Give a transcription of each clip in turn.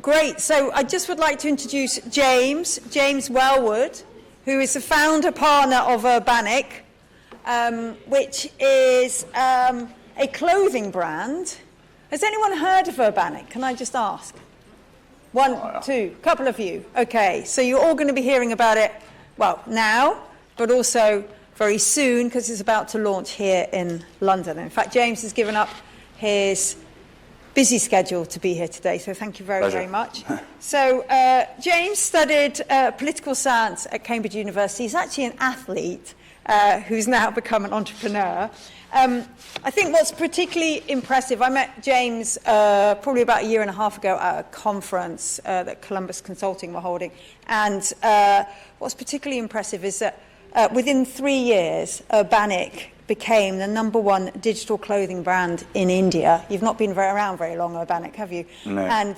Great. So I just would like to introduce James Wellwood, who is the founder partner of Urbanic, which is a clothing brand. Has anyone heard of Urbanic? Can I just ask? One, two, couple of you. Okay, so you're all going to be hearing about it, well, now, but also very soon, because it's about to launch here in London. In fact, James has given up his busy schedule to be here today, so thank you very, very much. So James studied political science at Cambridge University. He's actually an athlete who's now become an entrepreneur. I think what's particularly impressive, I met James probably about a year and a half ago at a conference that Columbus Consulting were holding, and what's particularly impressive is that within 3 years, Urbanic became the #1 digital clothing brand in India. You've not been around very long, Urbanic, have you? No. And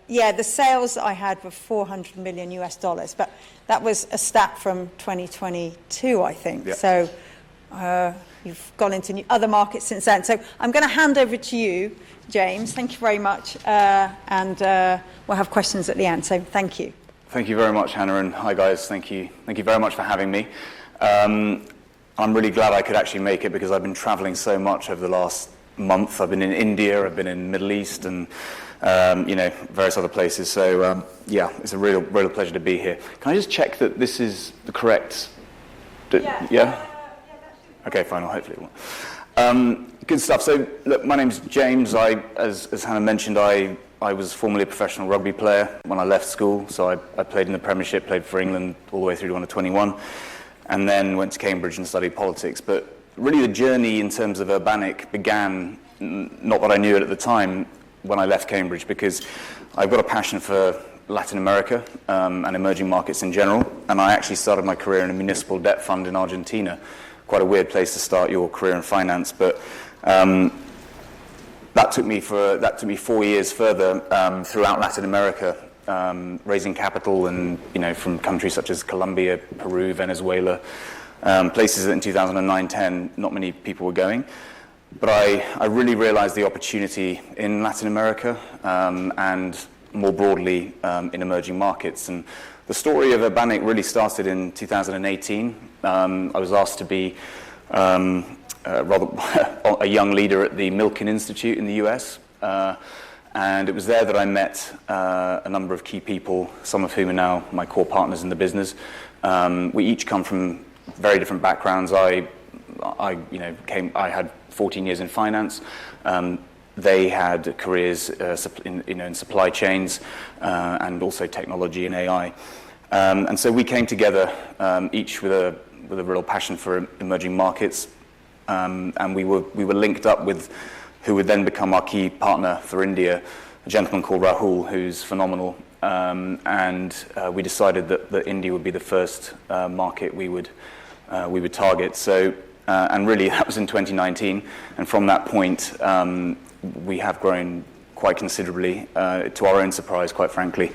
the sales that I had were $400 million US, but that was a stat from 2022, I think. Yep. So you've gone into other markets since then. So I'm going to hand over to you, James. Thank you very much, and we'll have questions at the end. So thank you. Thank you very much, Hannah, and hi guys. Thank you very much for having me. I'm really glad I could actually make it because I've been traveling so much over the last month. I've been in India, I've been in the Middle East, and various other places. So it's a real pleasure to be here. Can I just check that this is the correct? Yeah. Okay, fine. Well, hopefully it will. Good stuff. So, look, my name's James. As Hannah mentioned, I was formerly a professional rugby player when I left school. So I played in the Premiership, played for England all the way through to under 21, and then went to Cambridge and studied politics. But really the journey in terms of Urbanic began, not that I knew it at the time, when I left Cambridge, because I've got a passion for Latin America and emerging markets in general. And I actually started my career in a municipal debt fund in Argentina. Quite a weird place to start your career in finance, but that took me 4 years further throughout Latin America, raising capital and from countries such as Colombia, Peru, Venezuela, places that in 2009-10 not many people were going. But I really realized the opportunity in Latin America and more broadly in emerging markets. And the story of Urbanic really started in 2018. I was asked to be rather a young leader at the Milken Institute in the US. And it was there that I met a number of key people, some of whom are now my core partners in the business. We each come from very different backgrounds. I had 14 years in finance. They had careers in supply chains and also technology and AI. And so we came together, each with a real passion for emerging markets, and we were linked up with who would then become our key partner for India, a gentleman called Rahul, who's phenomenal. And we decided that India would be the first market we would target. So, and really that was in 2019, and from that point, we have grown quite considerably, to our own surprise, quite frankly.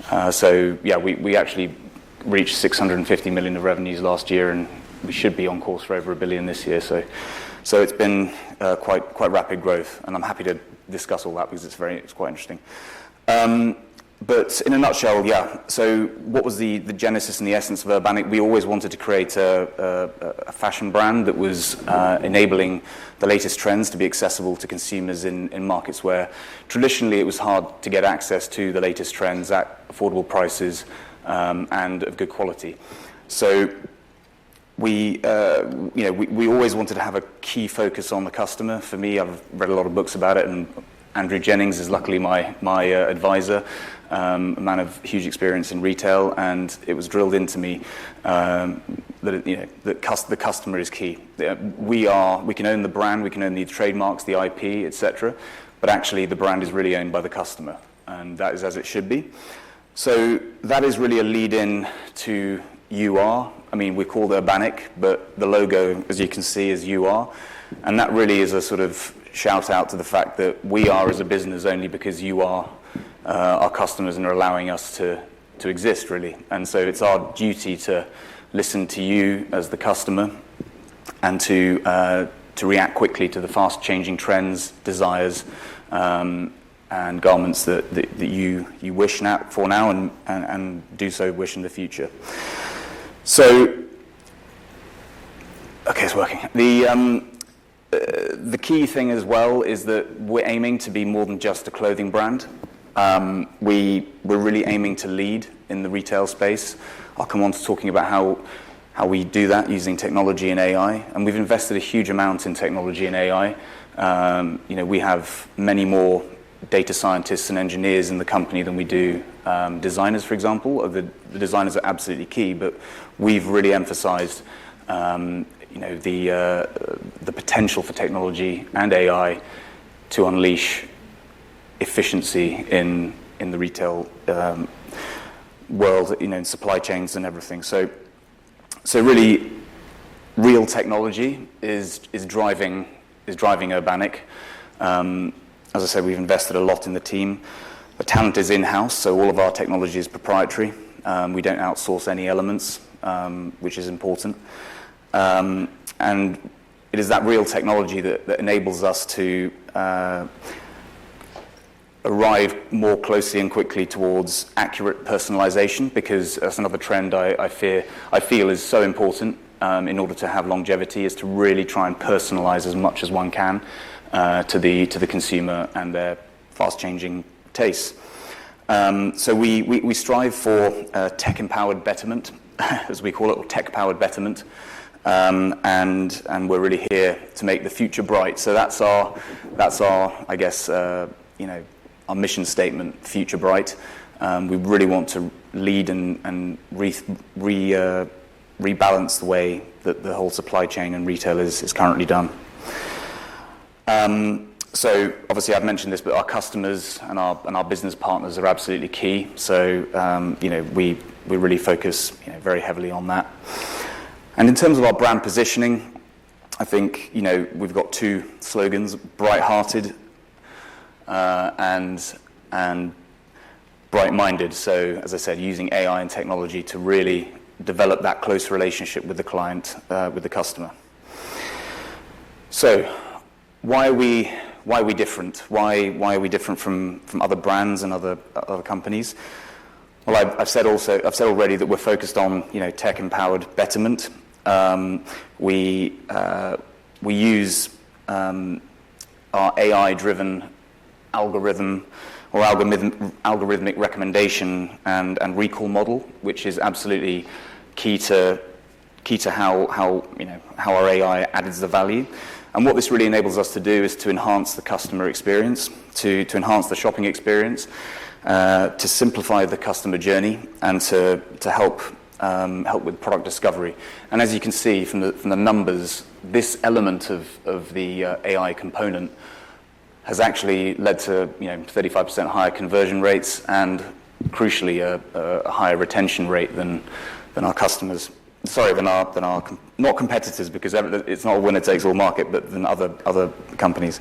We actually reached 650 million of revenues last year, and we should be on course for over 1 billion this year. So it's been quite rapid growth, and I'm happy to discuss all that because it's quite interesting. But in a nutshell, so what was the genesis and the essence of Urbanic? We always wanted to create a fashion brand that was enabling the latest trends to be accessible to consumers in markets where traditionally it was hard to get access to the latest trends at affordable prices and of good quality. So we always wanted to have a key focus on the customer. For me, I've read a lot of books about it, and Andrew Jennings is luckily my advisor, a man of huge experience in retail, and it was drilled into me that the customer is key. We can own the brand, we can own the trademarks, the IP, etc., but actually the brand is really owned by the customer, and that is as it should be. So that is really a lead-in to UR. I mean, we call it Urbanic, but the logo, as you can see, is UR, and that really is a sort of shout out to the fact that we are as a business only because you are our customers and are allowing us to exist, really. And so it's our duty to listen to you as the customer and to react quickly to the fast changing trends, desires, and garments that you wish for now and do so wish in the future. So, okay, it's working. The key thing as well is that we're aiming to be more than just a clothing brand. We're really aiming to lead in the retail space. I'll come on to talking about how we do that using technology and AI, and we've invested a huge amount in technology and AI. We have many more data scientists and engineers in the company than we do designers, for example. The designers are absolutely key, but we've really emphasized the potential for technology and AI to unleash efficiency in the retail world, in supply chains and everything. So really, real technology is driving Urbanic. As I said, we've invested a lot in the team. The talent is in-house, so all of our technology is proprietary. We don't outsource any elements, which is important. And it is that real technology that enables us to arrive more closely and quickly towards accurate personalization, because that's another trend I feel is so important in order to have longevity, is to really try and personalize as much as one can to the consumer and their fast-changing tastes. So we strive for tech-empowered betterment, as we call it, or tech-powered betterment, and we're really here to make the future bright. So that's our I guess our mission statement, future bright. We really want to lead and rebalance the way that the whole supply chain and retail is currently done. So obviously I've mentioned this, but our customers and our business partners are absolutely key. So we really focus very heavily on that. And in terms of our brand positioning, I think we've got two slogans: bright-hearted and bright-minded. So as I said, using AI and technology to really develop that close relationship with the client, with the customer. So why are we different? Why are we different from other brands and other companies? Well, I've said already that we're focused on tech-empowered betterment. We use our AI-driven algorithmic recommendation and recall model, which is absolutely key to how our AI adds the value. And what this really enables us to do is to enhance the customer experience, to enhance the shopping experience, to simplify the customer journey, and to help with product discovery. And as you can see from the numbers, this element of the AI component has actually led to 35% higher conversion rates and, crucially, a higher retention rate than our customers. Sorry, than our not competitors, because it's not a winner-takes-all market, but than other companies.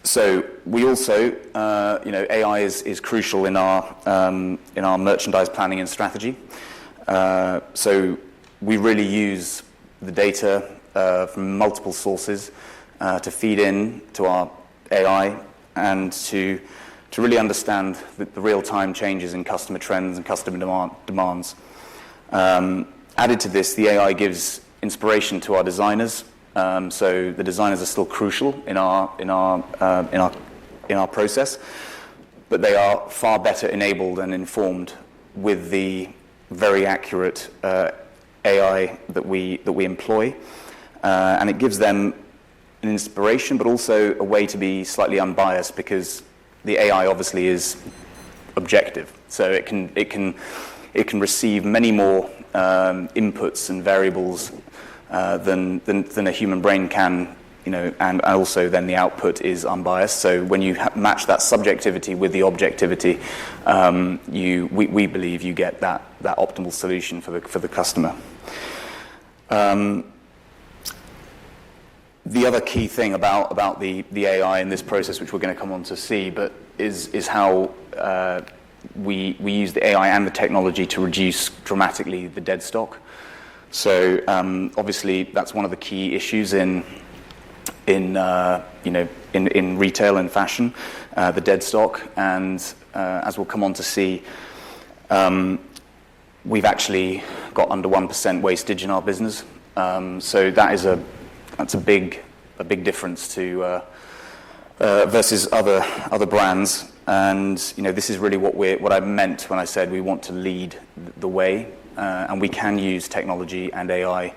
So we also, AI is crucial in our merchandise planning and strategy. So we really use the data from multiple sources to feed in to our AI and to really understand the real-time changes in customer trends and customer demands. Added to this, the AI gives inspiration to our designers. So the designers are still crucial in our process, but they are far better enabled and informed with the very accurate AI that we employ, and it gives them an inspiration, but also a way to be slightly unbiased, because the AI obviously is objective, so it can receive many more inputs and variables than a human brain can, and also then the output is unbiased. So when you match that subjectivity with the objectivity, we believe you get that optimal solution for the customer. The other key thing about the AI in this process, which we're going to come on to see, but is how we use the AI and the technology to reduce dramatically the dead stock. So obviously that's one of the key issues in in in retail and fashion, the dead stock, and as we'll come on to see, we've actually got under 1% wastage in our business. So that's a big difference to versus other brands. And this is really what I meant when I said we want to lead the way, and we can use technology and AI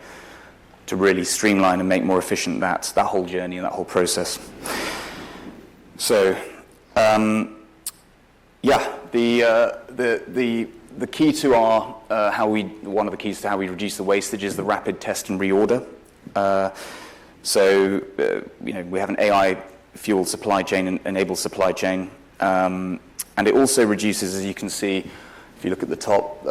to really streamline and make more efficient that whole journey and that whole process. So, the key to one of the keys to how we reduce the wastage is the rapid test and reorder. We have an AI-fueled supply chain, enabled supply chain, and it also reduces, as you can see, if you look at the top,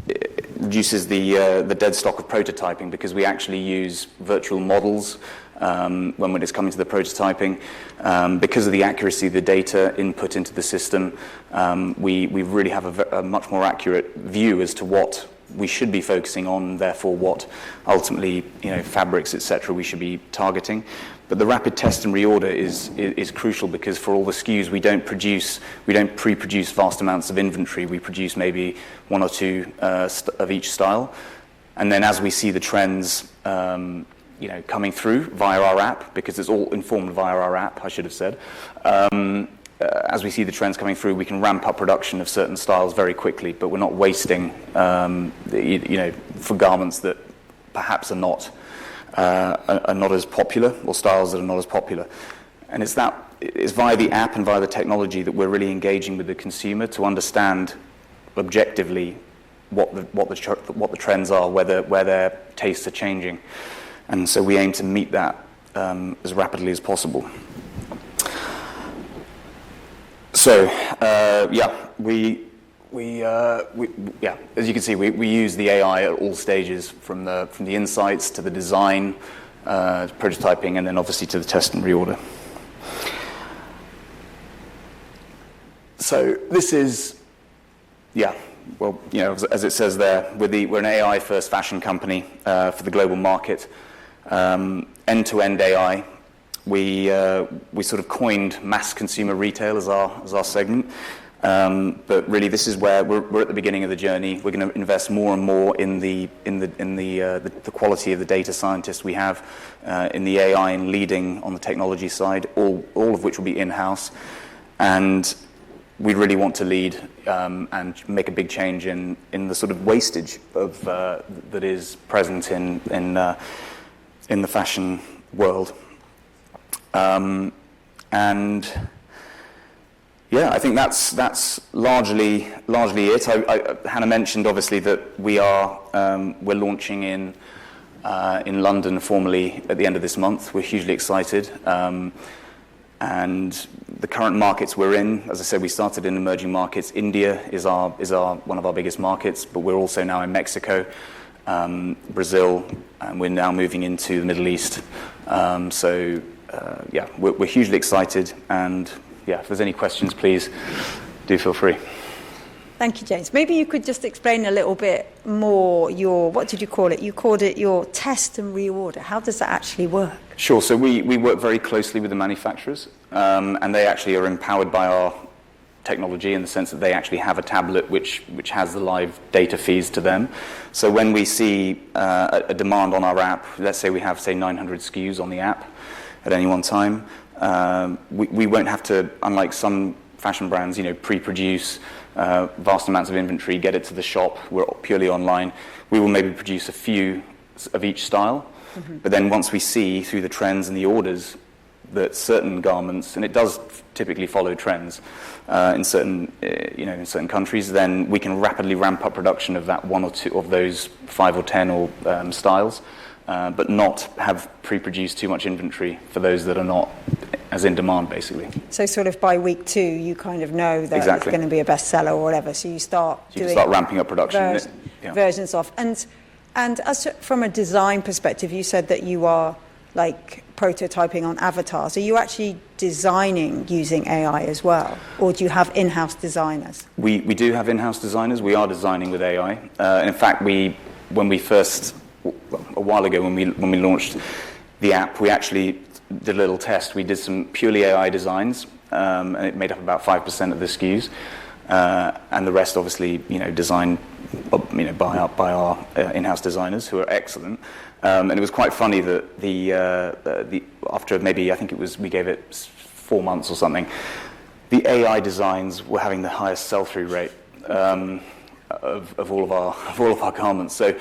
it reduces the dead stock of prototyping, because we actually use virtual models when it's coming to the prototyping. Because of the accuracy of the data input into the system, we really have a much more accurate view as to what we should be focusing on, therefore what ultimately, fabrics, etc., we should be targeting. But the rapid test and reorder is crucial, because for all the SKUs we don't pre-produce vast amounts of inventory. We produce maybe one or two of each style, and then as we see the trends coming through via our app, because it's all informed via our app, I should have said, as we see the trends coming through, we can ramp up production of certain styles very quickly, but we're not wasting for garments that perhaps are not as popular, or styles that are not as popular. And it's via the app and via the technology that we're really engaging with the consumer to understand objectively what the trends are, where their tastes are changing, and so we aim to meet that as rapidly as possible. So as you can see, we use the AI at all stages, from the insights to the design, prototyping, and then obviously to the test and reorder. So this is, as it says there, we're an AI-first fashion company for the global market, end-to-end AI. We sort of coined mass consumer retail as our segment. But really, this is where we're at the beginning of the journey. We're going to invest more and more in the quality of the data scientists we have, in the AI, and leading on the technology side, all of which will be in-house. And we really want to lead and make a big change in the sort of wastage of that is present in the fashion world. I think that's largely it. Hannah mentioned obviously that we're launching in London formally at the end of this month. We're hugely excited, and the current markets we're in, as I said, we started in emerging markets. India is one of our biggest markets, but we're also now in Mexico, Brazil, and we're now moving into the Middle East. We're hugely excited, and if there's any questions, please do feel free. Thank you, James. Maybe you could just explain a little bit more what did you call it? You called it your test and reorder. How does that actually work? Sure. So we work very closely with the manufacturers, and they actually are empowered by our technology, in the sense that they actually have a tablet which has the live data feeds to them. So when we see a demand on our app, let's say we have 900 SKUs on the app at any one time, we won't have to, unlike some fashion brands, pre-produce vast amounts of inventory, get it to the shop. We're purely online. We will maybe produce a few of each style, but then once we see through the trends and the orders that certain garments, and it does typically follow trends in certain countries, then we can rapidly ramp up production of that one or two of those 5 or 10 styles, but not have pre-produced too much inventory for those that are not as in demand, basically. So sort of by week 2, you kind of know that exactly. It's going to be a bestseller or whatever, so you start ramping up production. Versions of. And as from a design perspective, you said that you are like prototyping on avatars. Are you actually designing using AI as well, or do you have in-house designers? We do have in-house designers. We are designing with AI. In fact, when we first, a while ago when we launched the app, we actually did a little test. We did some purely AI designs, and it made up about 5% of the SKUs, and the rest, obviously, designed, by our in-house designers, who are excellent. And it was quite funny that the after maybe, I think we gave it 4 months or something, the AI designs were having the highest sell-through rate of all of our garments. So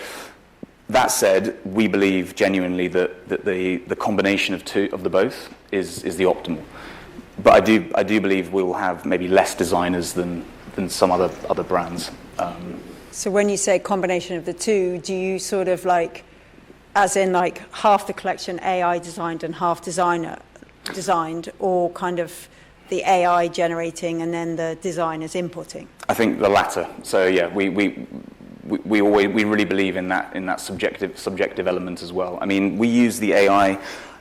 that said, we believe genuinely that the combination of the both is the optimal. But I do believe we will have maybe less designers than some other brands. So when you say combination of the two, do you sort of as in half the collection AI designed and half designer designed, or kind of the AI generating and then the designers inputting? I think the latter. So yeah, we really believe in that subjective element as well. I mean, we use the AI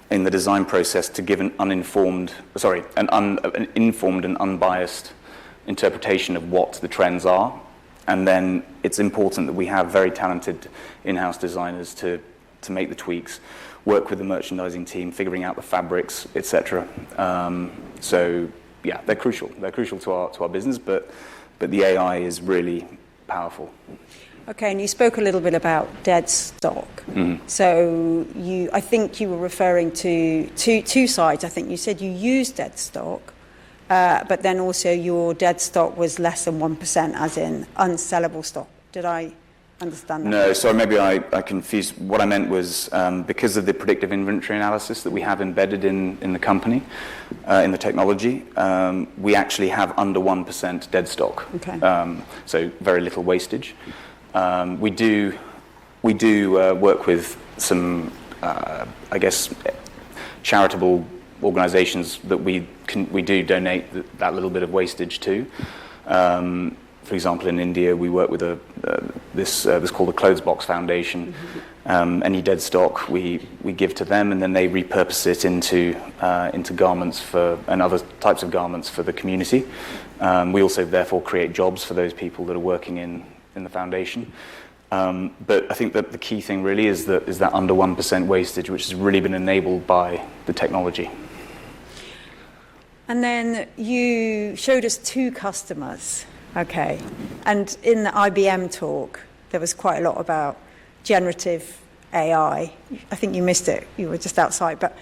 in the design process to give an informed and unbiased interpretation of what the trends are, and then it's important that we have very talented in-house designers to make the tweaks, work with the merchandising team, figuring out the fabrics, etc. So yeah, they're crucial. They're crucial to our business, but the AI is really powerful. Okay, and you spoke a little bit about dead stock. Mm-hmm. So I think you were referring to two sides. I think you said you used dead stock, but then also your dead stock was less than 1%, as in unsellable stock. Did I understand that? No, sorry, maybe I confused. What I meant was because of the predictive inventory analysis that we have embedded in the company, in the technology, we actually have under 1% dead stock. Okay. So very little wastage. We do work with some, I guess, charitable organisations that we do donate that little bit of wastage to. For example, in India, we work with this called the Clothes Box Foundation. Mm-hmm. Any dead stock we give to them, and then they repurpose it into garments and other types of garments for the community. We also therefore create jobs for those people that are working in the foundation. But I think that the key thing really is that under 1% wastage, which has really been enabled by the technology. And then you showed us two customers. Okay. And in the IBM talk, there was quite a lot about generative AI. I think you missed it. You were just outside. But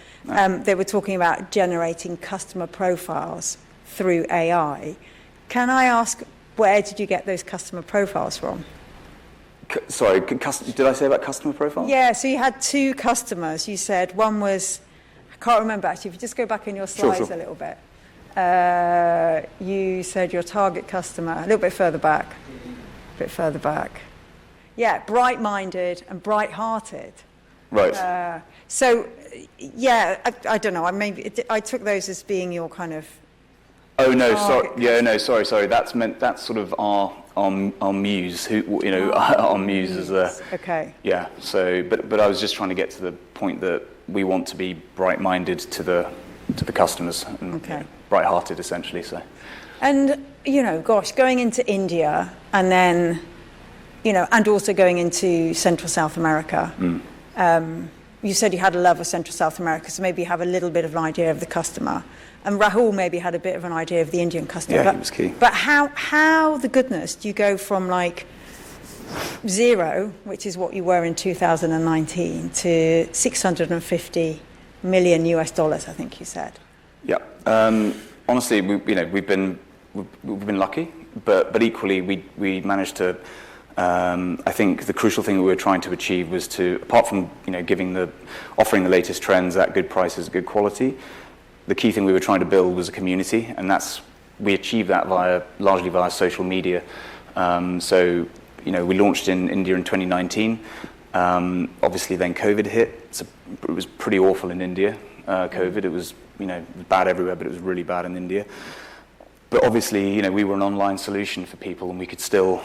they were talking about generating customer profiles through AI. Can I ask, where did you get those customer profiles from? Sorry, did I say about customer profiles? Yeah, so you had two customers. You said one was, I can't remember actually, if you just go back in your slides a little bit. You said your target customer, a little bit further back. Yeah, bright-minded and bright-hearted. Right. So, yeah, I don't know. I took those as being your kind of. Oh no, sorry. Yeah, no, sorry. That's sort of our muse. Our muse is a. Okay. Yeah. So, but I was just trying to get to the point that we want to be bright-minded to the customers and okay. Bright-hearted, essentially. So. And going into India and then, and also going into Central South America. Mm. You said you had a love of Central South America, so maybe you have a little bit of an idea of the customer. And Rahul maybe had a bit of an idea of the Indian customer. Yeah, he was key. But how the goodness do you go from zero, which is what you were in 2019, to $650 million US, I think you said? Yeah. Honestly, we've been lucky, but equally we managed to. I think the crucial thing that we were trying to achieve was to, apart from offering the latest trends at good prices, good quality, the key thing we were trying to build was a community, and we achieved that largely via social media. So we launched in India in 2019. Obviously, then COVID hit. It was pretty awful in India. COVID, it was bad everywhere, but it was really bad in India. But obviously, we were an online solution for people, and we could still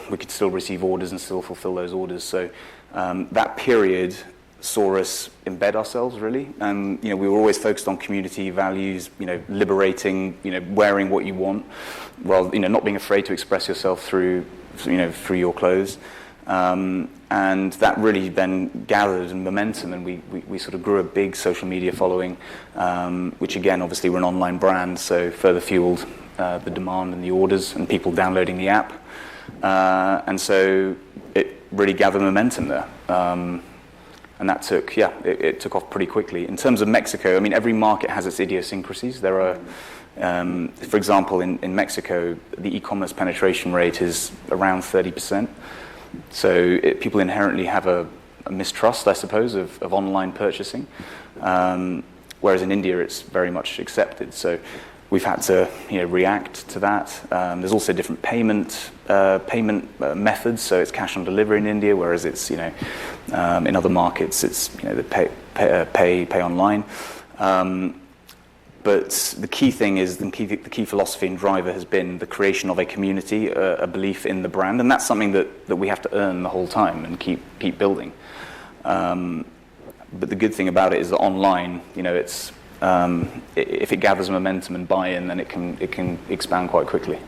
receive orders and still fulfill those orders. So that period saw us embed ourselves really, and we were always focused on community values, liberating, wearing what you want, rather not being afraid to express yourself through your clothes. And that really then gathered in momentum, and we sort of grew a big social media following, which again, obviously we're an online brand, so further fueled the demand and the orders and people downloading the app. And so it really gathered momentum there. And that took, it took off pretty quickly. In terms of Mexico, I mean, every market has its idiosyncrasies. There are, for example, in Mexico, the e-commerce penetration rate is around 30%. So people inherently have a mistrust, I suppose, of online purchasing, whereas in India it's very much accepted. So we've had to react to that. There's also different payment methods. So it's cash on delivery in India, whereas it's in other markets it's they pay online. But the key thing is, the key philosophy and driver has been the creation of a community, a belief in the brand, and that's something that we have to earn the whole time and keep building. But the good thing about it is that online, it's if it gathers momentum and buy-in, then it can expand quite quickly.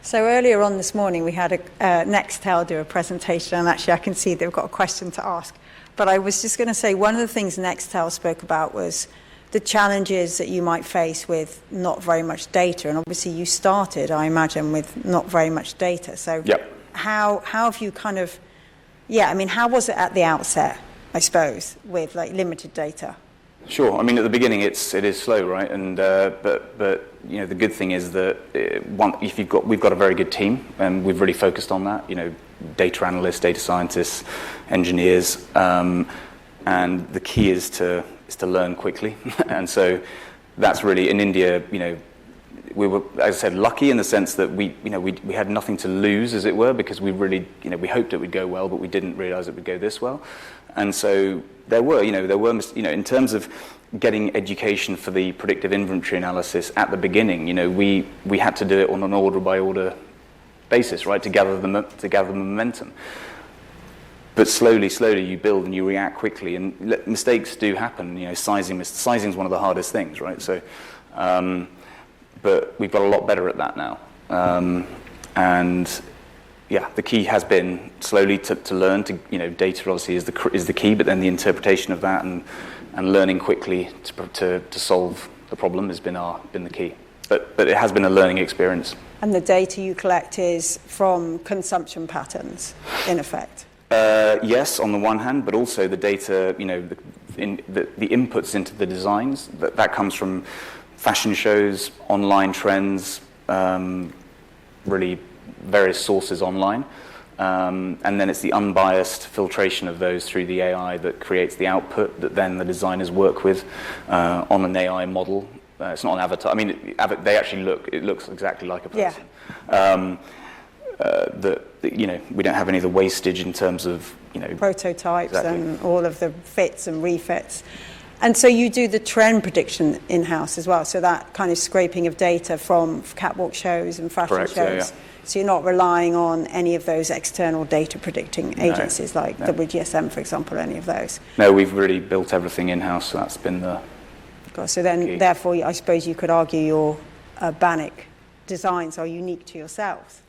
So earlier on this morning, we had Nextel do a presentation, and actually I can see they've got a question to ask. But I was just going to say, one of the things Nextel spoke about was the challenges that you might face with not very much data. And obviously you started, I imagine, with not very much data. So yep. How have you kind of, how was it at the outset, I suppose, with like limited data? Sure. I mean, at the beginning, it is slow, right? And but the good thing is that we've got a very good team, and we've really focused on that. Data analysts, data scientists, engineers, and the key is to learn quickly. And so that's really in India. We were, as I said, lucky in the sense that we had nothing to lose, as it were, because we really we hoped it would go well, but we didn't realize it would go this well. And so there were in terms of getting education for the predictive inventory analysis at the beginning, we had to do it on an order by order basis, right, to gather the momentum. But slowly you build and you react quickly, and mistakes do happen. Sizing is one of the hardest things, right? So, but we've got a lot better at that now, and. Yeah, the key has been slowly to learn to, data obviously is the key, but then the interpretation of that and learning quickly to solve the problem has been the key. But it has been a learning experience. And the data you collect is from consumption patterns, in effect? Yes, on the one hand, but also the data, the inputs into the designs, that comes from fashion shows, online trends, really various sources online, and then it's the unbiased filtration of those through the AI that creates the output that then the designers work with on an AI model. It's not an avatar. I mean, they actually looks exactly like a person. Yeah. We don't have any of the wastage in terms of prototypes exactly. And all of the fits and refits. And so you do the trend prediction in-house as well, so that kind of scraping of data from catwalk shows and fashion Correct, shows. Yeah. So you're not relying on any of those external data predicting agencies like WGSM, for example, any of those? No, we've really built everything in-house, so that's been the So then, key. Therefore, I suppose you could argue your Urbanic designs are unique to yourselves.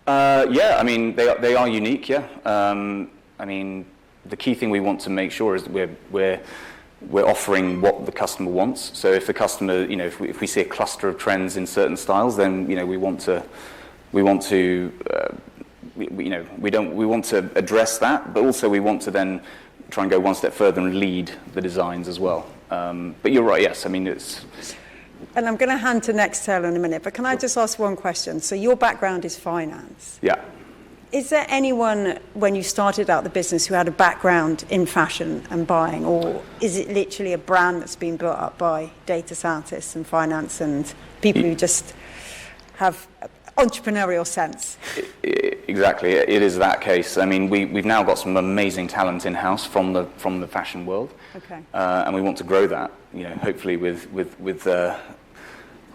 Yeah, I mean, they are unique, yeah. I mean, the key thing we want to make sure is that we're offering what the customer wants. So if the customer, if we see a cluster of trends in certain styles, then we want to address that, but also we want to then try and go one step further and lead the designs as well. But you're right, yes. I mean, it's. And I'm going to hand to Nextel in a minute, but can I just ask one question? So your background is finance. Yeah. Is there anyone, when you started out the business, who had a background in fashion and buying, or is it literally a brand that's been built up by data scientists and finance and people who just have entrepreneurial sense? Exactly, it is that case. I mean, we've now got some amazing talent in-house from the fashion world, okay. And we want to grow that. Hopefully with an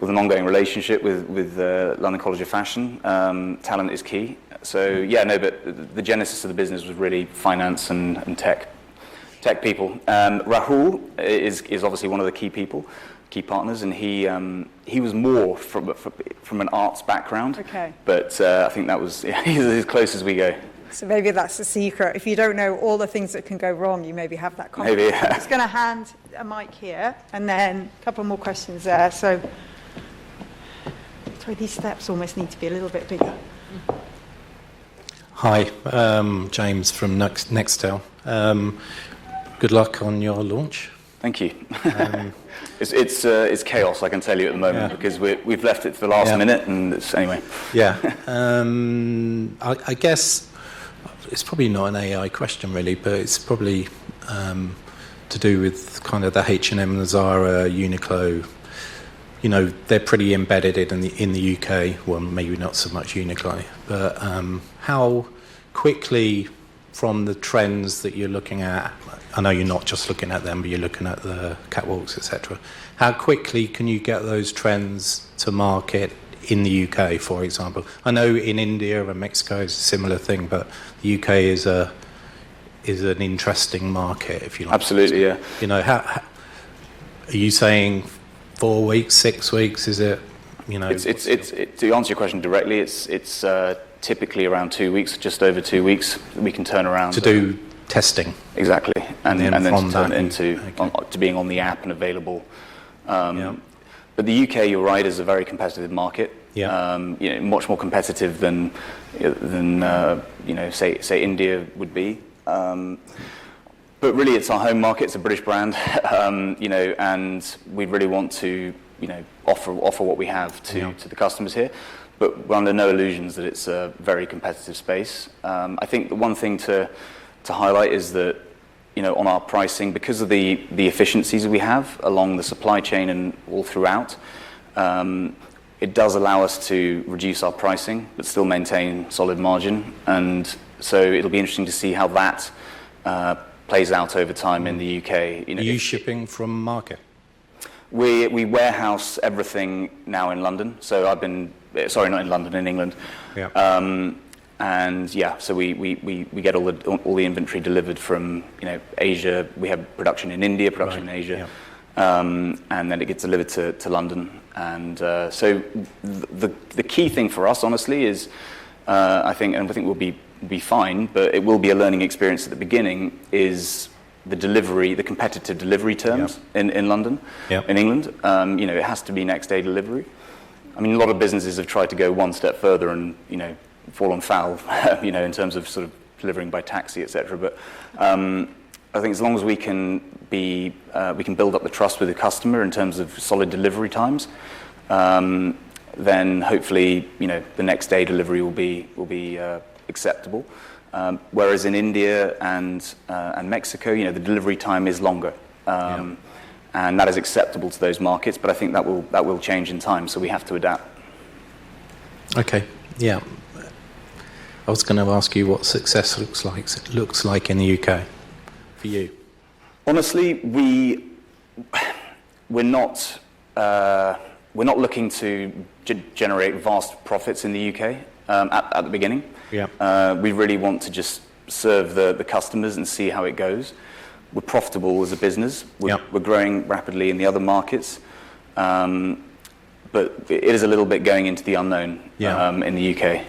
ongoing relationship with London College of Fashion. Talent is key. So but the genesis of the business was really finance and tech people. Rahul is obviously one of the key partners, and he was more from an arts background. Okay. But I think that was he's as close as we go. So maybe that's the secret. If you don't know all the things that can go wrong, you maybe have that confidence. Maybe, yeah. I'm just going to hand a mic here, and then a couple more questions there. So, sorry, these steps almost need to be a little bit bigger. Hi, James from Nextel. Good luck on your launch. Thank you. It's chaos, I can tell you at the moment, because we've left it to the last minute, and anyway. Yeah. I guess it's probably not an AI question really, but it's probably to do with kind of the H&M, the Zara, Uniqlo. You know, they're pretty embedded in the UK. Well, maybe not so much Uniqlo, but how quickly from the trends that you're looking at, I know you're not just looking at them, but you're looking at the catwalks, etc. How quickly can you get those trends to market in the UK, for example? I know in India and Mexico it's a similar thing, but the UK is an interesting market, if you like. Absolutely, yeah. You know, how are you saying 4 weeks, 6 weeks? Is it, you know? It's to answer your question directly, it's typically around 2 weeks, just over 2 weeks, that we can turn around. To do testing. Exactly, and then to turn it into okay. to being on the app and available. But the UK, you're right, is a very competitive market. Yeah. You know, much more competitive than you know, say India would be. But really, it's our home market. It's a British brand, you know, and we really want to, you know, offer what we have to the customers here. But we're under no illusions that it's a very competitive space. I think the one thing to highlight is that, you know, on our pricing, because of the efficiencies we have along the supply chain and all throughout, it does allow us to reduce our pricing but still maintain solid margin. And so it'll be interesting to see how that plays out over time in the UK. You know, are you shipping from market? We warehouse everything now in London. So I've been, sorry, not in London, in England. Yeah. And yeah, so we get all the inventory delivered from, you know, Asia. We have production in India, production in Asia, and then it gets delivered to London. And so the key thing for us, honestly, is I think we'll be fine, but it will be a learning experience at the beginning. Is the delivery, the competitive delivery terms in London, in England? You know, it has to be next day delivery. I mean, a lot of businesses have tried to go one step further and, you know, fallen foul, you know, in terms of sort of delivering by taxi, etc. But I think as long as we can build up the trust with the customer in terms of solid delivery times, then hopefully, you know, the next day delivery will be acceptable. Whereas in India and Mexico, you know, the delivery time is longer, and that is acceptable to those markets. But I think that will change in time, so we have to adapt. Okay. Yeah. I was going to ask you what success looks like in the UK for you. Honestly, we're not looking to generate vast profits in the UK at the beginning. Yeah. We really want to just serve the customers and see how it goes. We're profitable as a business. We're growing rapidly in the other markets, but it is a little bit going into the unknown in the UK.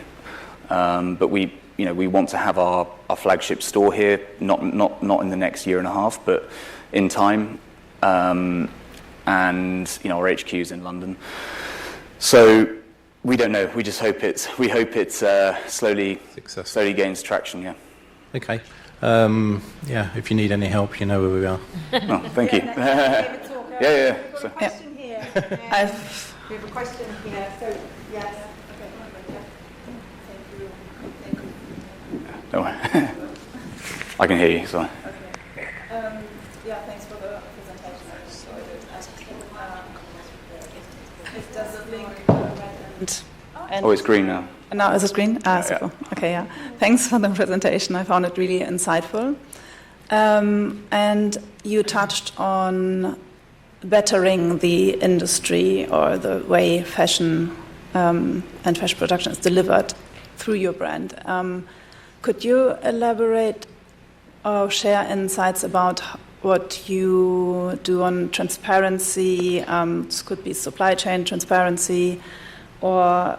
But we want to have our flagship store here, not in the next year and a half, but in time, and you know, our HQ's in London. So we don't know. We just hope it slowly gains traction. Yeah. Okay. Yeah. If you need any help, you know where we are. Oh, thank you. Yeah. We have a question here. We have a question here. So yes. Don't worry. I can hear you. So. Okay. Yeah, thanks for the presentation. I just enjoyed it. It does link red and Oh, it's green now. now is it green? Super. Okay, yeah. Thanks for the presentation. I found it really insightful. And you touched on bettering the industry or the way fashion and fashion production is delivered through your brand. Could you elaborate or share insights about what you do on transparency? This could be supply chain transparency or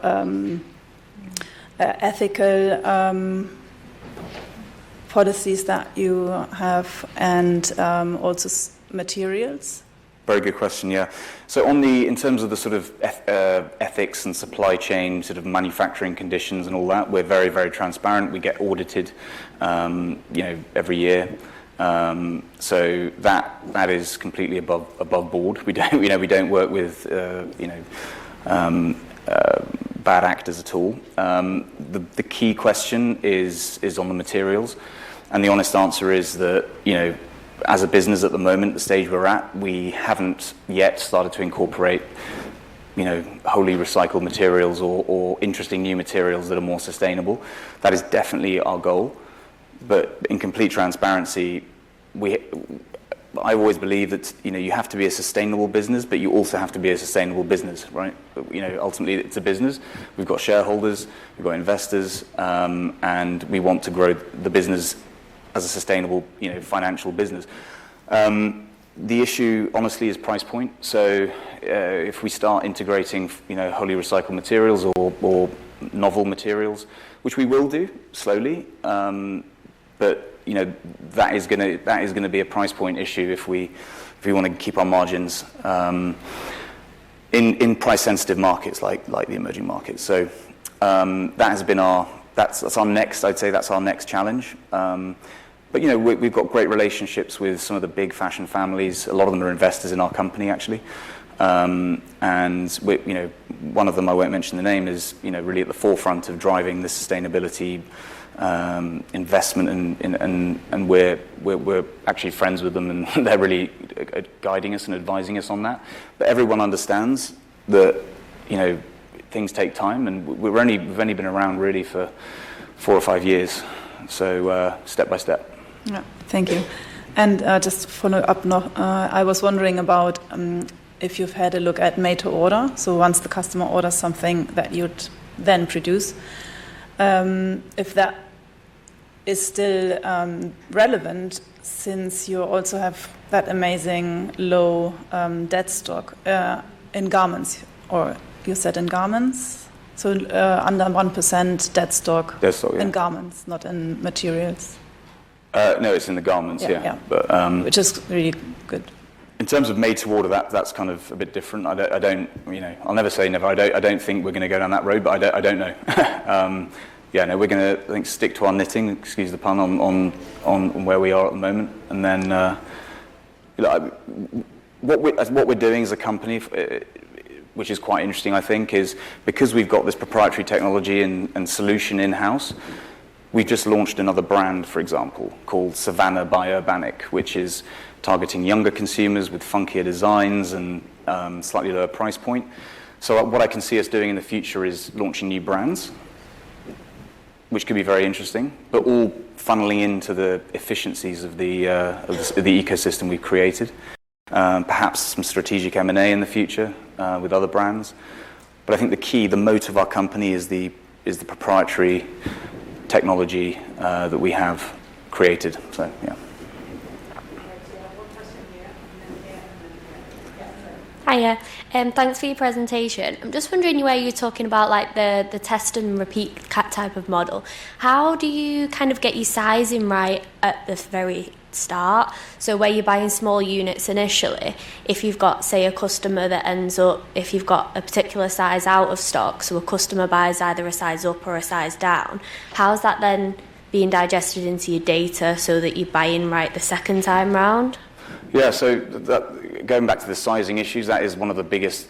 ethical policies that you have, and also materials? Very good question, yeah. So in terms of the sort of ethics and supply chain, sort of manufacturing conditions and all that, we're very, very transparent. We get audited, every year. So that is completely above board. We don't work with, bad actors at all. The key question is on the materials, and the honest answer is that, as a business at the moment, the stage we're at, we haven't yet started to incorporate, wholly recycled materials or interesting new materials that are more sustainable. That is definitely our goal. But in complete transparency, I always believe that, you have to be a sustainable business, but you also have to be a sustainable business, right? Ultimately, it's a business. We've got shareholders, we've got investors, and we want to grow the business as a sustainable, financial business. The issue, honestly, is price point. So if we start integrating, wholly recycled materials or novel materials, which we will do slowly, but that is going to be a price point issue if we want to keep our margins in price sensitive markets like the emerging markets. So that has been that's our next, I'd say that's our next challenge. But we've got great relationships with some of the big fashion families. A lot of them are investors in our company, actually. And one of them, I won't mention the name, is really at the forefront of driving the sustainability investment, and we're actually friends with them, and they're really guiding us and advising us on that. But everyone understands that things take time, and we've only been around really for 4 or 5 years, so step by step. Yeah, thank you. And just follow up, I was wondering about if you've had a look at made to order. So once the customer orders something that you'd then produce, if that is still relevant, since you also have that amazing low dead stock in garments, or you said in garments, so under 1% dead stock, yeah. In garments, not in materials. No, it's in the garments, yeah. But, which is really good. In terms of made to order, that's kind of a bit different. I don't, I'll never say never. I don't think we're going to go down that road, but I don't know. We're going to, I think, stick to our knitting, excuse the pun, on where we are at the moment. And then what we're doing as a company, which is quite interesting, I think, is because we've got this proprietary technology and solution in-house, we've just launched another brand, for example, called Savannah by Urbanic, which is targeting younger consumers with funkier designs and slightly lower price point. So what I can see us doing in the future is launching new brands, which could be very interesting, but all funneling into the efficiencies of the ecosystem we've created. Perhaps some strategic M&A in the future with other brands. But I think the moat of our company is the proprietary technology that we have created. So, yeah. Hiya, thanks for your presentation. I'm just wondering where you're talking about like the test and repeat type of model. How do you kind of get your sizing right at the very start? So where you're buying small units initially, if you've got, say, a customer that ends up, if you've got a particular size out of stock, so a customer buys either a size up or a size down, how's that then being digested into your data so that you're buying right the second time round? Yeah, so going back to the sizing issues, that is one of the biggest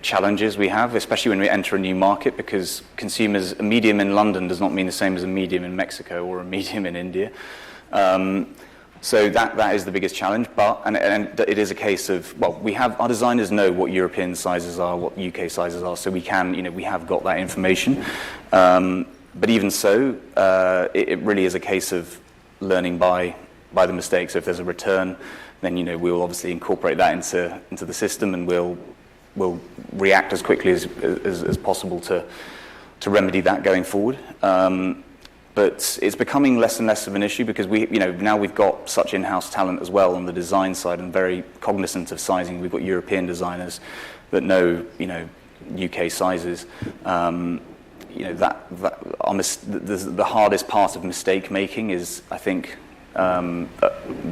challenges we have, especially when we enter a new market, because consumers, a medium in London does not mean the same as a medium in Mexico or a medium in India. So that is the biggest challenge, and it is a case of, our designers know what European sizes are, what UK sizes are, so we have got that information. But even so, it really is a case of learning by the mistakes. So if there's a return, then we'll obviously incorporate that into the system, and we'll react as quickly as possible to remedy that going forward. But it's becoming less and less of an issue because now we've got such in-house talent as well on the design side and very cognizant of sizing. We've got European designers that know UK sizes. the hardest part of mistake making is, I think,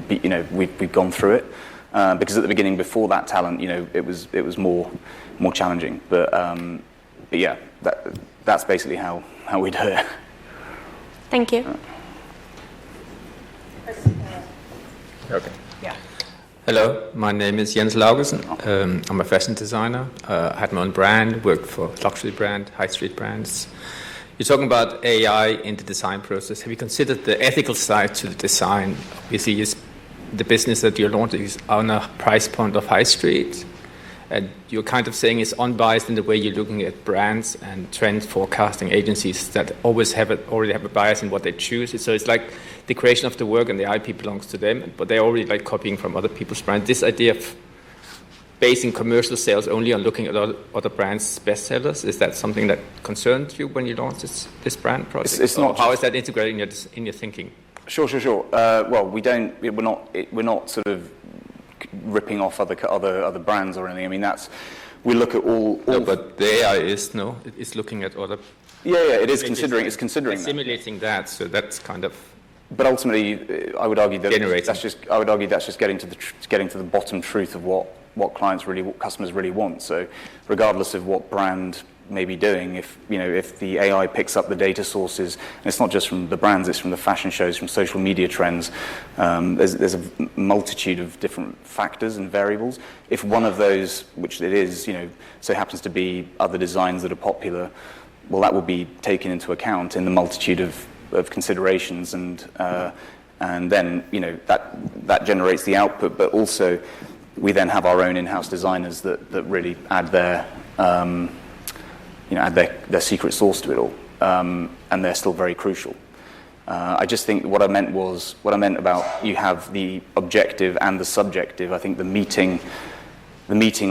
we've gone through it because at the beginning, before that talent, it was more challenging. But yeah, that's basically how we do it. Thank you. Okay. Yeah. Hello, my name is Jens Laugesen. I'm a fashion designer. I had my own brand, worked for luxury brand, high street brands. You're talking about AI in the design process. Have you considered the ethical side to the design? Obviously, the business that you're launching is on a price point of high street. And you're kind of saying it's unbiased in the way you're looking at brands and trend forecasting agencies that already have a bias in what they choose. So it's like the creation of the work and the IP belongs to them, but they're already like copying from other people's brands. This idea of basing commercial sales only on looking at other brands' bestsellers, is that something that concerned you when you launched this brand project? It's not. How is that integrated in your thinking? Sure. Well, we're not sort of ripping off other brands or anything. I mean, we look at all. No, but the AI is looking at other. Yeah, it is considering. It's considering that. Simulating that, so that's kind of. But ultimately, I would argue that Generating. that's just getting to the bottom truth of what customers really want. So, regardless of what brand may be doing, if the AI picks up the data sources, and it's not just from the brands, it's from the fashion shows, from social media trends. There's a multitude of different factors and variables. If one of those, which it is, so happens to be other designs that are popular, well, that will be taken into account in the multitude of considerations, and then that generates the output. But also, we then have our own in-house designers that really add their their secret sauce to it all, and they're still very crucial. I just think what I meant about you have the objective and the subjective. I think the meeting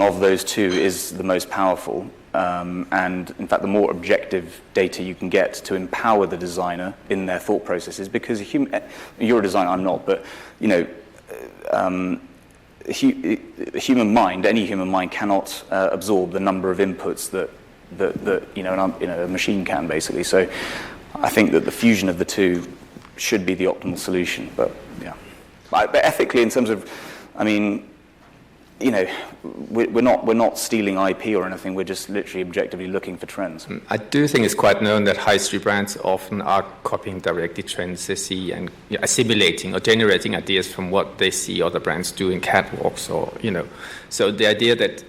of those two is the most powerful. And in fact, the more objective data you can get to empower the designer in their thought processes, because you're a designer, I'm not, but any human mind cannot absorb the number of inputs that a machine can, basically. So I think that the fusion of the two should be the optimal solution. But yeah, but ethically, in terms of, I mean, we're not stealing IP or anything. We're just literally objectively looking for trends. I do think it's quite known that high street brands often are copying directly trends they see and assimilating or generating ideas from what they see other brands do in catwalks, or So the idea that,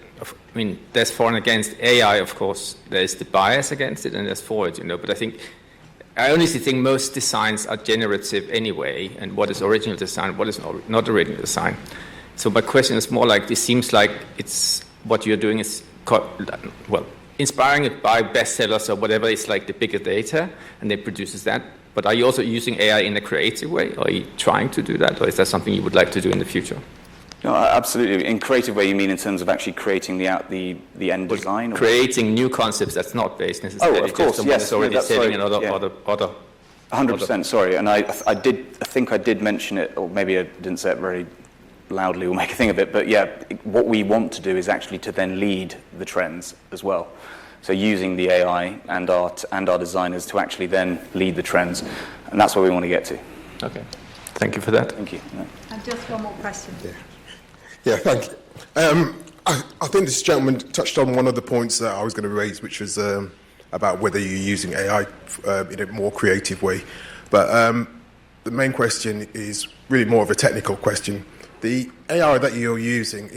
there's for and against AI, of course. There's the bias against it, and there's for it. But I honestly think most designs are generative anyway, and what is original design, what is not original design. So my question is more like, it seems like it's what you're doing is, inspiring it by bestsellers or whatever is like the bigger data, and it produces that. But are you also using AI in a creative way? Are you trying to do that, or is that something you would like to do in the future? No, absolutely. In creative way, you mean in terms of actually creating the end design? Or? Creating new concepts that's not based necessarily. Oh, of course, just yes. That's already selling another. 100%. Sorry, and I think I did mention it, or maybe I didn't say it very loudly or make a thing of it. But yeah, what we want to do is actually to then lead the trends as well. So using the AI and our designers to actually then lead the trends, and that's where we want to get to. Okay, thank you for that. Thank you. And just one more question. Yeah, thank you. I think this gentleman touched on one of the points that I was going to raise, which was about whether you're using AI in a more creative way. But the main question is really more of a technical question. The AI that you're using,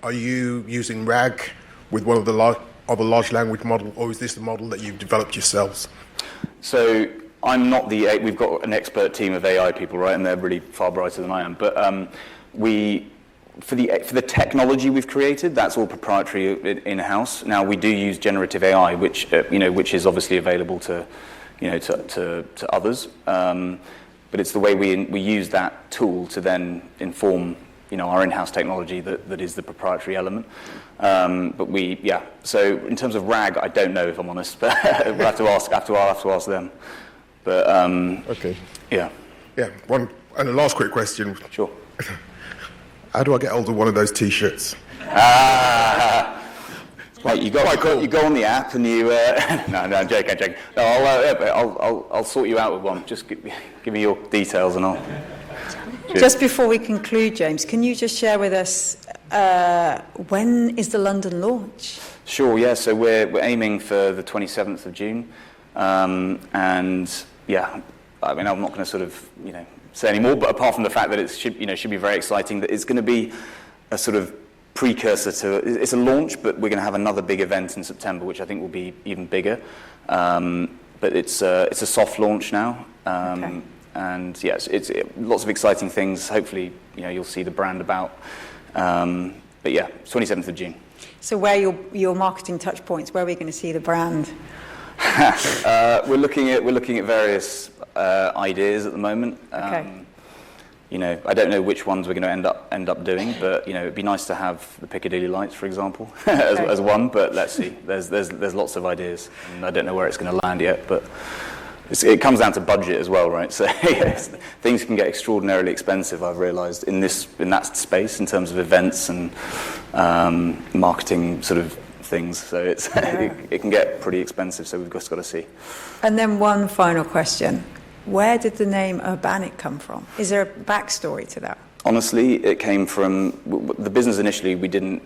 are you using RAG with one of the large language model, or is this the model that you've developed yourselves? So I'm not we've got an expert team of AI people, right, and they're really far brighter than I am. But for the technology we've created, that's all proprietary in-house. Now we do use generative AI, which is obviously available to others. But it's the way we use that tool to then inform our in-house technology that is the proprietary element. So in terms of RAG, I don't know, if I'm honest, but we'll have to ask them. But okay. Yeah. One and the last quick question. Sure. How do I get hold of one of those T-shirts? Right, you go on the app and you. No, I'm joking. No, I'll sort you out with one. Just give me your details and I'll. Just before we conclude, James, can you just share with us when is the London launch? Sure. Yeah. So we're aiming for the 27th of June, and yeah, I mean I'm not going to sort of say any more, but apart from the fact that it should be very exciting, that it's going to be a sort of precursor to it's a launch, but we're going to have another big event in September, which I think will be even bigger. But it's a soft launch now. Okay. And yes, it's lots of exciting things. Hopefully, you'll see the brand about. But yeah, 27th of June. So where are your marketing touch points? Where are we going to see the brand? We're looking at various ideas at the moment. Okay. I don't know which ones we're going to end up doing, but it'd be nice to have the Piccadilly lights, for example, as one. But let's see. There's lots of ideas, and I don't know where it's going to land yet, but. It comes down to budget as well, right? So yes, things can get extraordinarily expensive, I've realised, in that space in terms of events and marketing sort of things. So it can get pretty expensive, so we've just got to see. And then one final question. Where did the name Urbanic come from? Is there a backstory to that? Honestly, it came from the business initially. We didn't,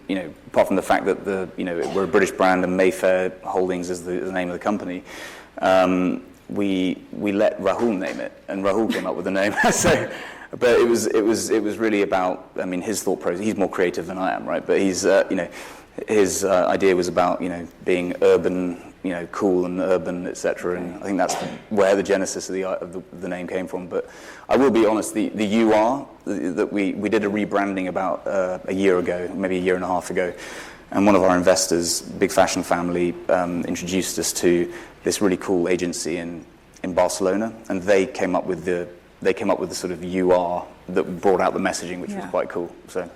apart from the fact that we're a British brand and Mayfair Holdings is the name of the company. We let Rahul name it, and Rahul came up with the name. But it was really about. I mean, his thought process. He's more creative than I am, right? But he's his idea was about being urban, cool and urban, etc. And I think that's where the genesis of the name came from. But I will be honest, the UR that we did a rebranding about a year ago, maybe a year and a half ago, and one of our investors, big fashion family, introduced us to this really cool agency in Barcelona, and they came up with the sort of UR that brought out the messaging, which was quite cool. So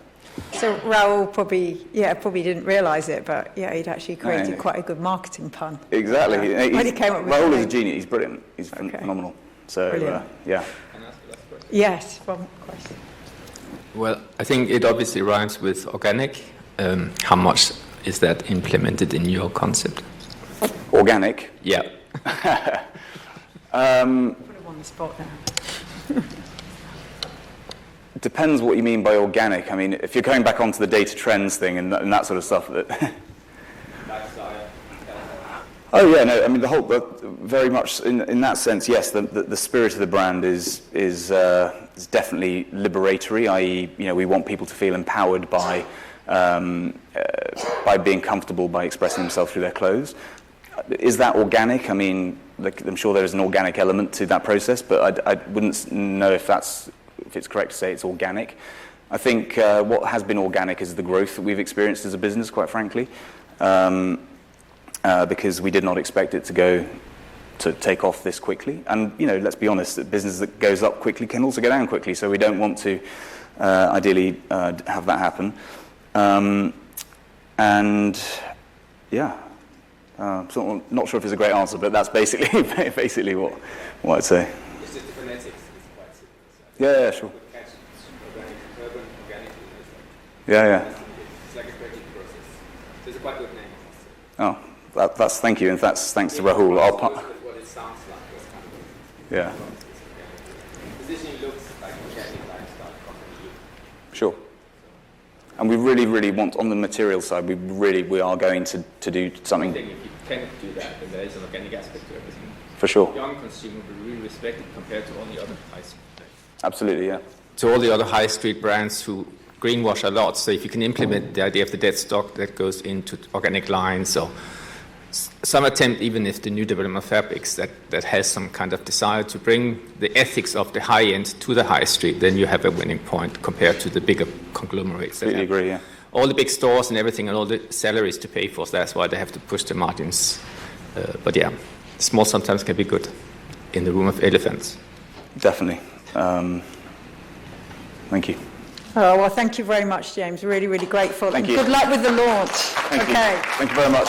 Raoul probably didn't realise it, but he'd actually created quite a good marketing pun. Exactly. When he came up with Raoul is a genius. He's brilliant. He's phenomenal. So yeah. Yes, one question. Well, I think it obviously rhymes with organic. How much is that implemented in your concept? Organic? Yeah. Put him on the spot now. Depends what you mean by organic. I mean, if you're going back onto the data trends thing and that sort of stuff. Oh yeah, no. I mean, very much in that sense, yes. The spirit of the brand is definitely liberatory. I.e., we want people to feel empowered by being comfortable, by expressing themselves through their clothes. Is that organic? I mean, I'm sure there is an organic element to that process, but I wouldn't know if it's correct to say it's organic. I think what has been organic is the growth that we've experienced as a business, quite frankly, because we did not expect it to take off this quickly. And let's be honest, a business that goes up quickly can also go down quickly. So we don't want to ideally have that happen. And yeah. So I'm not sure if it's a great answer, but that's basically what I'd say. It's just the phonetics is quite simple. Yeah, sure. Yeah. It's like a creative process. So it's a quite good name. Oh, that's thank you, and that's thanks to Rahul. What it sounds like was kind of. Yeah. Positioning looks like organic lifestyle company. Sure. And we really want, on the material side, we are going to do something. I think if you can do that, then there is an organic aspect to everything. For sure. Young consumer will really respect it compared to all the other high street brands. Absolutely, yeah. To all the other high street brands who greenwash a lot. So if you can implement the idea of the dead stock that goes into organic lines, or some attempt, even if the new development of fabrics that has some kind of desire to bring the ethics of the high end to the high street, then you have a winning point compared to the bigger conglomerates. Completely agree, yeah. All the big stores and everything and all the salaries to pay for, so that's why they have to push the margins. But yeah, small sometimes can be good in the room of elephants. Definitely. Thank you. Oh, well, thank you very much, James. Really grateful. Thank you. Good luck with the launch. Thank you. Thank you very much.